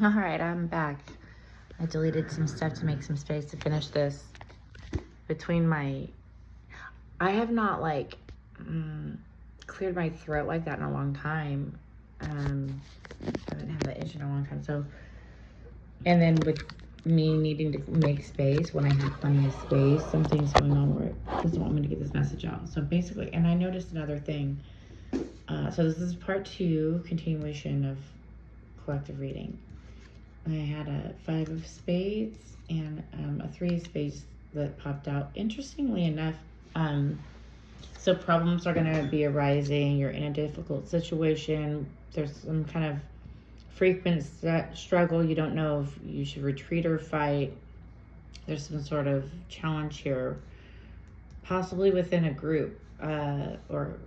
All right, I'm back. I deleted some stuff to make some space to finish this. I have not cleared my throat like that in a long time. I haven't had that issue in a long time. So, and then with me needing to make space when I have plenty of space, something's going on where it doesn't want me to get this message out. So basically, and I noticed another thing. So this is part 2, continuation of collective reading. I had a 5 of spades and a 3 of spades that popped out. Interestingly enough, so problems are going to be arising. You're in a difficult situation. There's some kind of frequent struggle. You don't know if you should retreat or fight. There's some sort of challenge here, possibly within a group. Or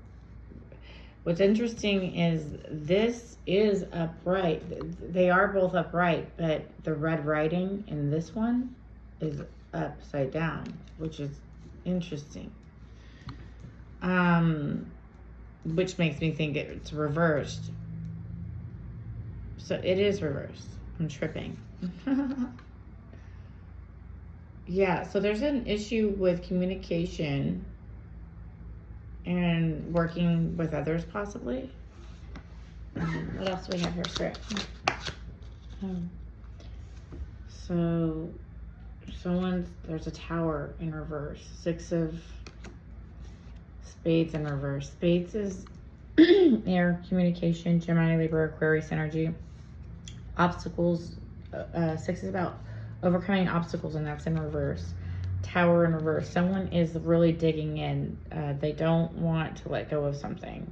what's interesting is this is upright. They are both upright, but the red writing in this one is upside down, which is interesting. Which makes me think it's reversed. So it is reversed. I'm tripping. Yeah, so there's an issue with communication and working with others, possibly. What else do we have here, Spirit? So there's a tower in reverse. 6 of spades in reverse. Spades is air, communication, Gemini, Libra, Aquarius energy. Obstacles. 6 is about overcoming obstacles, and that's in reverse. Tower in reverse. Someone is really digging in. They don't want to let go of something.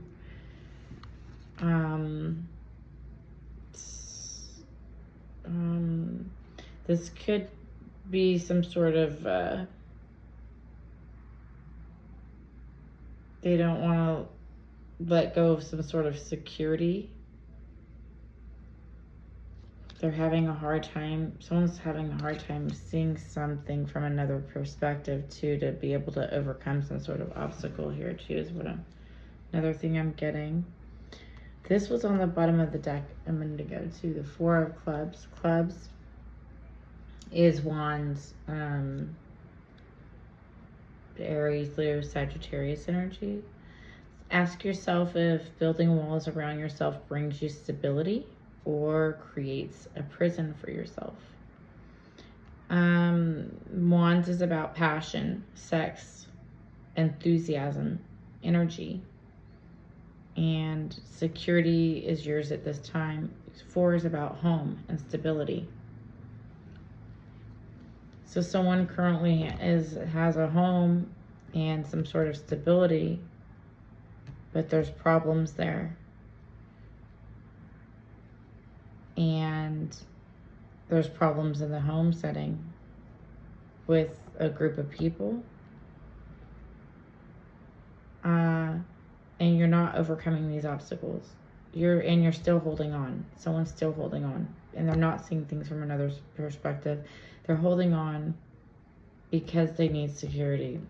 This could be some sort of they don't want to let go of some sort of security. They're having a hard time. Someone's having a hard time seeing something from another perspective too, to be able to overcome some sort of obstacle here too, is what another thing I'm getting. This was on the bottom of the deck a minute ago too. The 4 of clubs. Clubs is wands, Aries, Leo, Sagittarius energy. Ask yourself if building walls around yourself brings you stability or creates a prison for yourself. Wands is about passion, sex, enthusiasm, energy, and security is yours at this time. 4 is about home and stability. So someone currently has a home and some sort of stability, but there's problems there. And there's problems in the home setting with a group of people. And you're not overcoming these obstacles. You're still holding on. Someone's still holding on. And they're not seeing things from another perspective. They're holding on because they need security.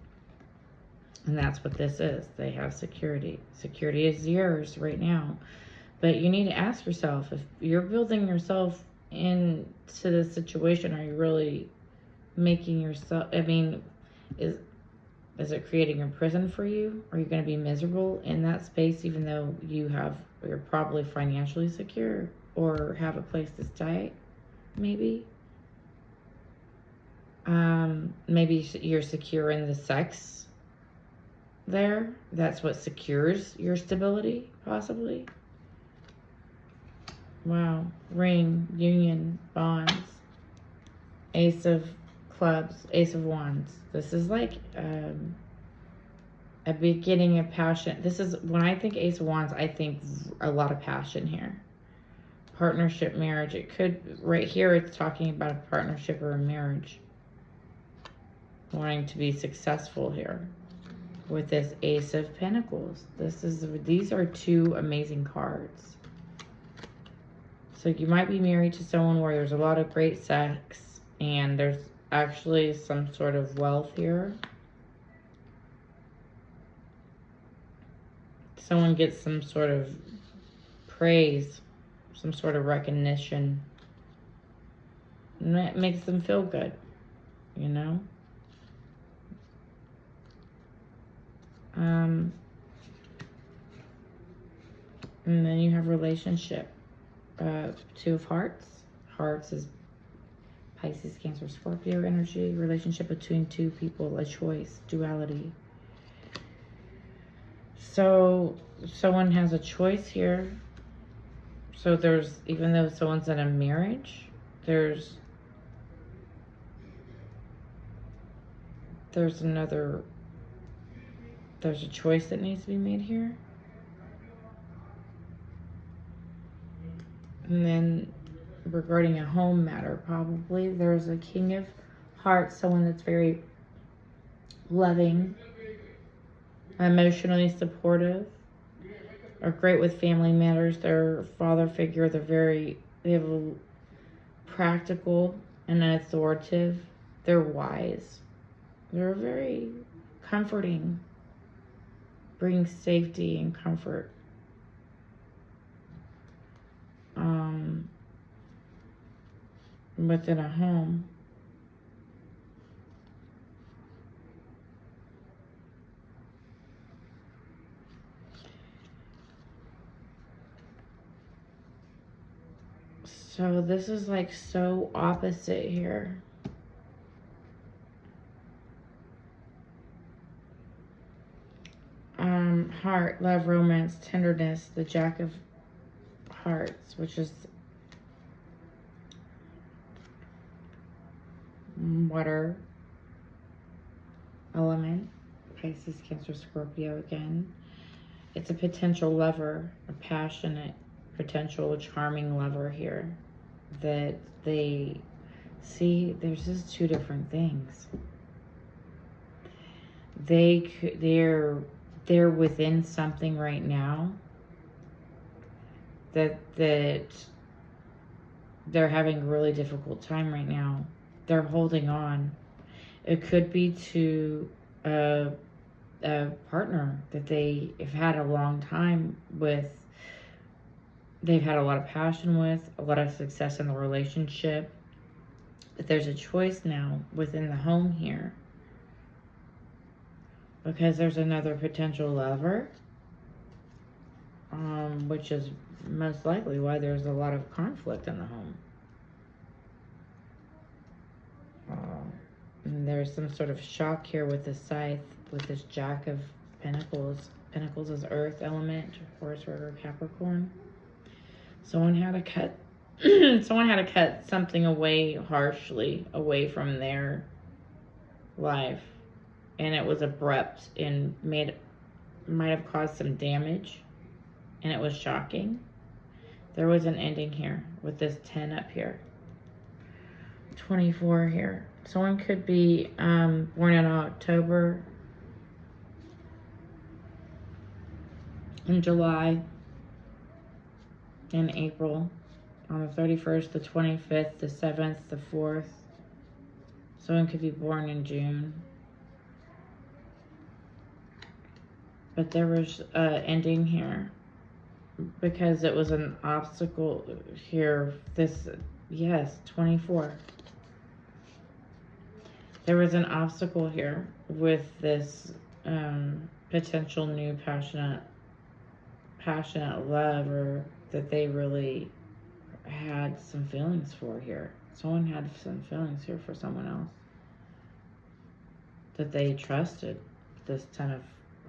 And that's what this is. They have security. Security is yours right now. But you need to ask yourself, if you're building yourself into this situation, are you really making yourself, is it creating a prison for you? Are you going to be miserable in that space even though you're probably financially secure or have a place to stay? Maybe. Maybe you're secure in the sex there. That's what secures your stability, possibly. Wow. Ring, union, bonds, Ace of clubs, Ace of wands. This is like a beginning of passion. This is, when I think Ace of wands, I think a lot of passion here. Partnership, marriage. It could, right here, it's talking about a partnership or a marriage. Wanting to be successful here with this Ace of Pentacles. These are 2 amazing cards. So you might be married to someone where there's a lot of great sex and there's actually some sort of wealth here. Someone gets some sort of praise, some sort of recognition And it makes them feel good, you know? And then you have relationship. Two of Hearts. Hearts is Pisces, Cancer, Scorpio energy. Relationship between two people, a choice, duality. So someone has a choice here. So there's, even though someone's in a marriage, there's a choice that needs to be made here. And then regarding a home matter, probably there's a King of Hearts, someone that's very loving, emotionally supportive, are great with family matters. Their father figure, they have a practical and authoritative. They're wise. They're very comforting, bring safety and comfort. Within a home. So this is like so opposite here. Heart, love, romance, tenderness, the Jack of Hearts, which is water element, Pisces, Cancer, Scorpio again. It's a potential lover, a passionate, potential charming lover here that they see. There's just two different things. They're within something right now that they're having a really difficult time right now. They're holding on. It could be to a partner that they have had a long time with. They've had a lot of passion with, a lot of success in the relationship. But there's a choice now within the home here. Because there's another potential lover. Which is most likely why there's a lot of conflict in the home. And there's some sort of shock here with the scythe, with this Jack of Pentacles. Pentacles is earth element, Taurus, Virgo, Capricorn. Someone had to cut something harshly away from their life. And it was abrupt and might have caused some damage. And it was shocking. There was an ending here with this 10 up here. 24 here. Someone could be born in October, in July, in April, on the 31st, the 25th, the 7th, the 4th. Someone could be born in June. But there was an ending here because it was an obstacle here. 24. There was an obstacle here with this potential new passionate love, or that they really had some feelings for here. Someone had some feelings here for someone else that they trusted, this 10 of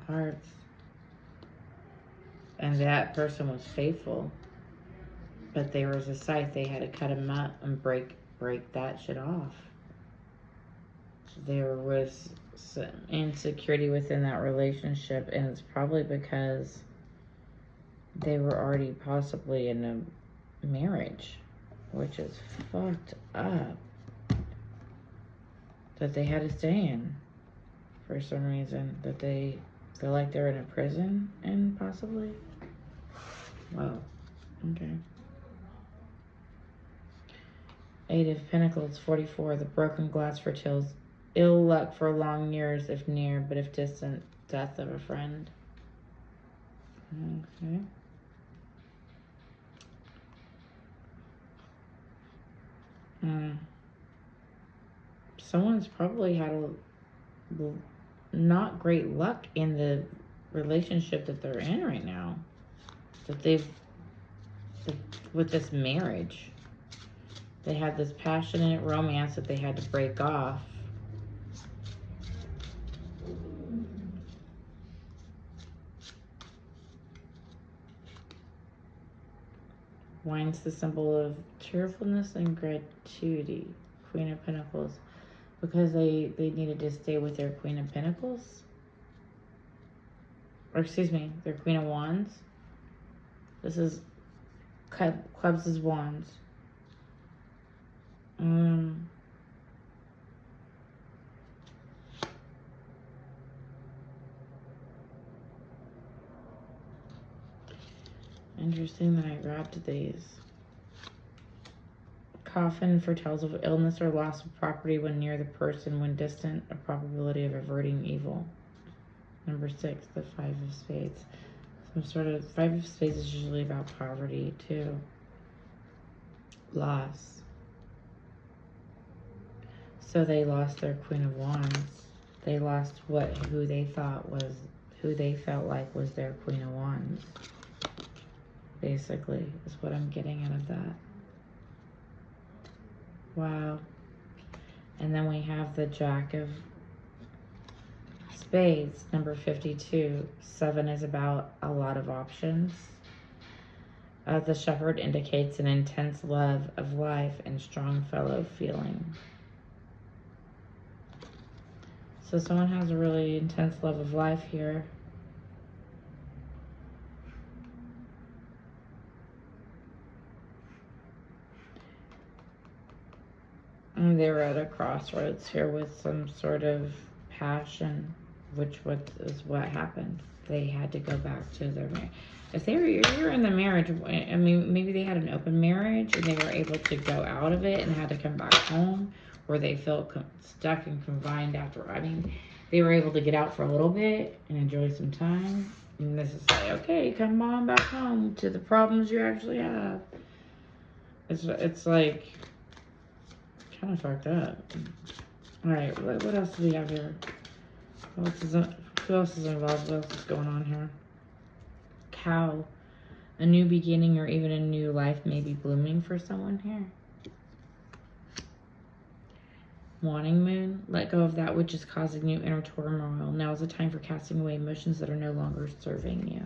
Hearts. And that person was faithful. But there was a scythe. They had to cut him up and break that shit off. There was some insecurity within that relationship, and it's probably because they were already possibly in a marriage, which is fucked up, that they had to stay in for some reason, that they feel like they're in a prison, and possibly. Wow. Okay. 8 of Pentacles, 44. The broken glass foretells ill luck for long years, if near, but if distant, death of a friend. Okay. someone's probably had not great luck in the relationship that they're in right now. That with this marriage. They had this passionate romance that they had to break off. Wine's the symbol of cheerfulness and gratuity. Queen of Pentacles. Because they needed to stay with their Queen of Pentacles. Or excuse me, their Queen of Wands. This is clubs is wands. Interesting that I grabbed these. Coffin foretells of illness or loss of property when near the person, when distant, a probability of averting evil. Number 6, the 5 of Spades. Some sort of 5 of Spades is usually about poverty too. Loss. So they lost their Queen of Wands. They lost who they felt like was their Queen of Wands. Basically, is what I'm getting out of that. Wow. And then we have the Jack of Spades, number 52. 7 is about a lot of options. The Shepherd indicates an intense love of life and strong fellow feeling. So someone has a really intense love of life here. And they were at a crossroads here with some sort of passion, which is what happened. They had to go back to their marriage. If you're in the marriage, I mean, maybe they had an open marriage and they were able to go out of it and had to come back home, or they felt stuck and confined after. I mean, they were able to get out for a little bit and enjoy some time. And this is like, okay, come on back home to the problems you actually have. It's like kind of fucked up. All right, what else do we have here? Who else is involved? What else is going on here? Cow. A new beginning or even a new life may be blooming for someone here. Wanting Moon. Let go of that which is causing you inner turmoil. Now is the time for casting away emotions that are no longer serving you.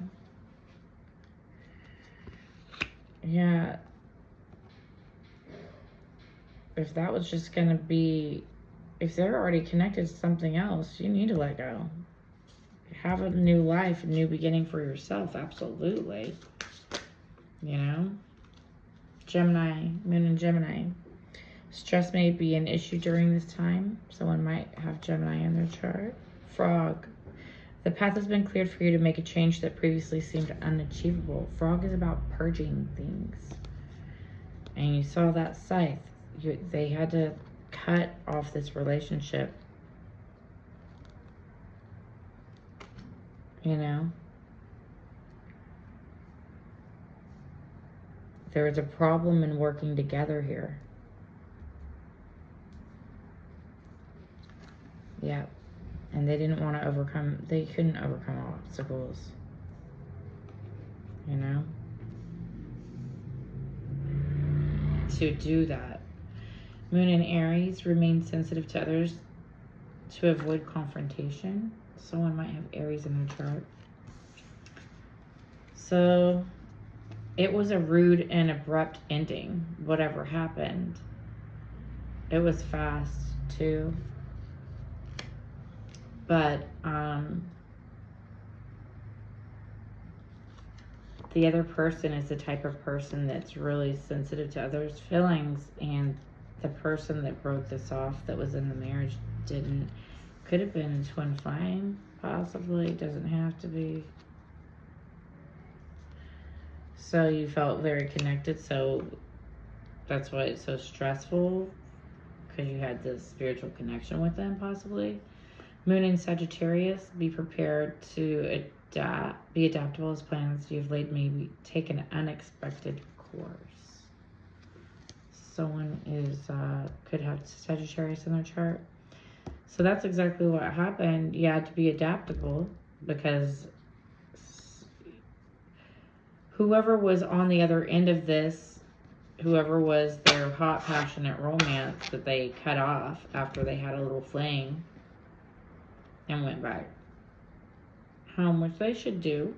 Yeah. If that was just going to be, if they're already connected to something else, you need to let go. Have a new life, a new beginning for yourself, absolutely. You know? Gemini, Moon in Gemini. Stress may be an issue during this time. Someone might have Gemini in their chart. Frog. The path has been cleared for you to make a change that previously seemed unachievable. Frog is about purging things. And you saw that scythe. They had to cut off this relationship. You know? There was a problem in working together here. Yeah. And they didn't want to they couldn't overcome obstacles. You know? To do that. Moon in Aries, remain sensitive to others to avoid confrontation. Someone might have Aries in their chart. So it was a rude and abrupt ending, whatever happened. It was fast too. But the other person is the type of person that's really sensitive to others' feelings, and the person that broke this off that was in the marriage could have been twin flame, possibly, doesn't have to be. So you felt very connected, so that's why it's so stressful, because you had this spiritual connection with them, possibly. Moon in Sagittarius, be prepared to be adaptable as plans you've laid maybe take an unexpected course. Someone could have Sagittarius in their chart. So that's exactly what happened. You had to be adaptable because whoever was on the other end of this, whoever was their hot, passionate romance that they cut off after they had a little fling and went back home, which they should do.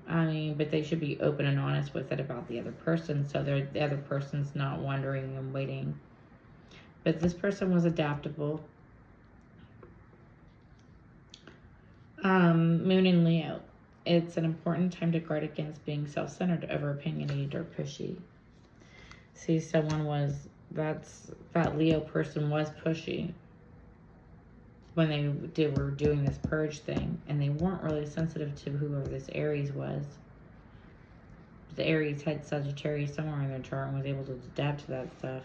I mean, but they should be open and honest with it about the other person, so the other person's not wondering and waiting. But this person was adaptable. Moon in Leo. It's an important time to guard against being self-centered, over opinionated, or pushy. See, that Leo person was pushy when they were doing this purge thing, and they weren't really sensitive to whoever this Aries was. The Aries had Sagittarius somewhere in their chart and was able to adapt to that stuff.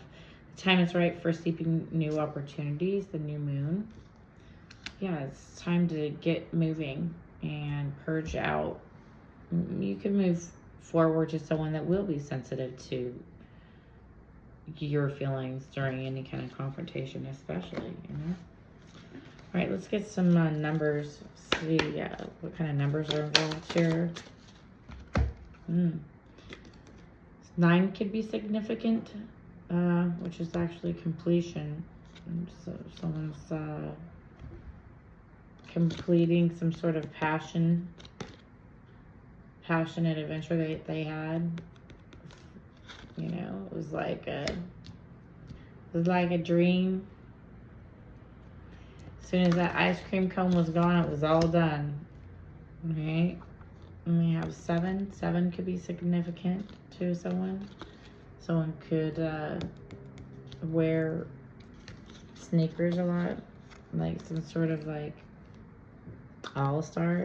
The time is right for seeking new opportunities, the new moon. Yeah, it's time to get moving and purge out. You can move forward to someone that will be sensitive to your feelings during any kind of confrontation, especially, you know. All right, let's get some numbers. See what kind of numbers are involved here. 9 could be significant, which is actually completion. So someone's completing some sort of passionate adventure they had. You know, it was like a dream. As soon as that ice cream cone was gone, it was all done. Okay. And we have 7. 7 could be significant to someone. Someone could wear sneakers a lot, like some sort of like all-star